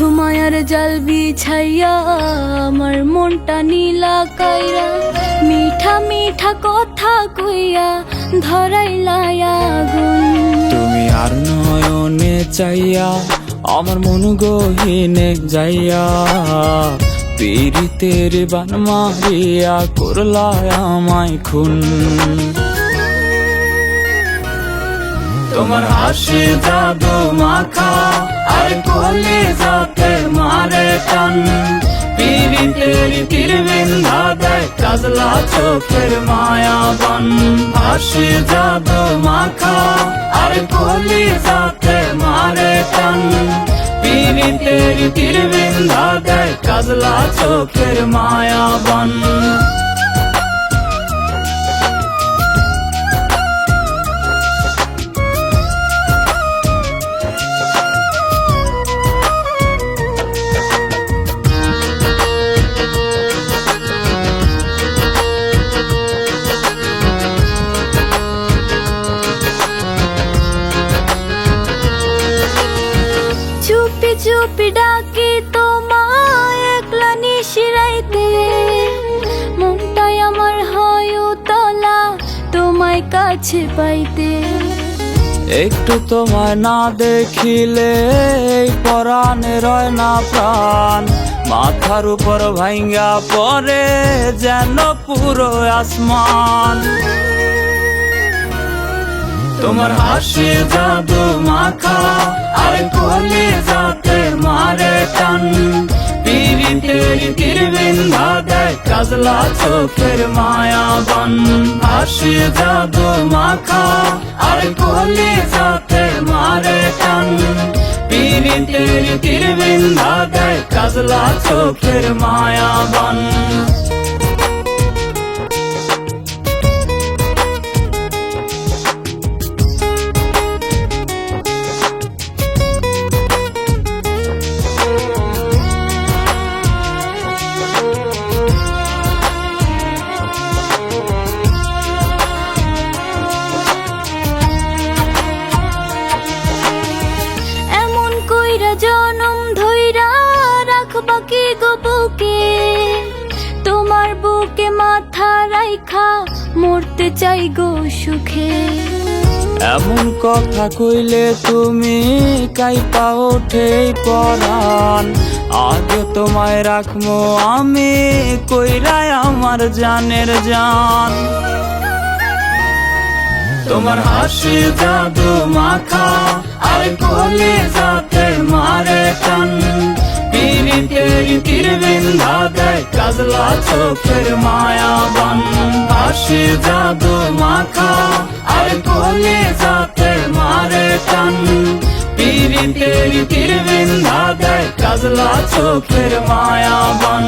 শুধু মায়ার জাল বিছাইয়া আমার মনটা নীলা কাইরা, মিঠা মিঠা কথা কইয়া ধরাইলা আগুন। তুমি আর নয়নে চাইয়া আমার মন গহীনে যাইয়া, পীড়িতের বান মারিয়া করলা আমায় খুন। তোমার হাসি জাদু মাখা আর কলিজাতে মারে টান, পীড়িতের তীর বিন্ধা দেয় কাজলা চোখের মায়াবান। হাসি জাদু মাখা আর কলিজাতে মারে টান, পীড়িতের তীর বিন্ধা দেয় কাজলা চোখের মায়াবান। চুপি চুপি ডাকি তোমায় একলা নিশিরাইতে, মনটাই আমার হয় উতলা তোমায় কাছে পাইতে। একটু তোমায় না দেখিলে এই পরাণে রয় না প্রাণ, মাথার উপর ভাঙ্গা পড়ে যেন পুরো আসমান। তোমার হাসি জাদু মাখা আর কলিজাতে মারে টান, পীড়িতের তীর বিন্ধা দেয় কাজলা চোখের মায়াবান। হাসি জাদু মাখা আর কলিজাতে মারে টান, পীড়িতের তীর বিন্ধা দেয় কাজলা চোখের মায়াবান। জনম ধইরা রাখবা কি গো বুকে, তোমার বুকে মাথা রাইখা মরতে চাই গো সুখে। এমন কথা কইলে তুমি কাইপা ওঠে পরাণ, আগে তোমায় রাখবো আমি কইরাই আমার জানের জান। তোমার হাসি জাদু মাখা আর কলিজাতে মারে টান, পীড়িতের তীর বিন্ধা দেয় কাজলা চোখের মায়াবান। হাসি জাদু মাখা আর কলিজাতে মারে টান, পীড়িতের তীর বিন্ধা দেয় কাজলা চোখের মায়াবান।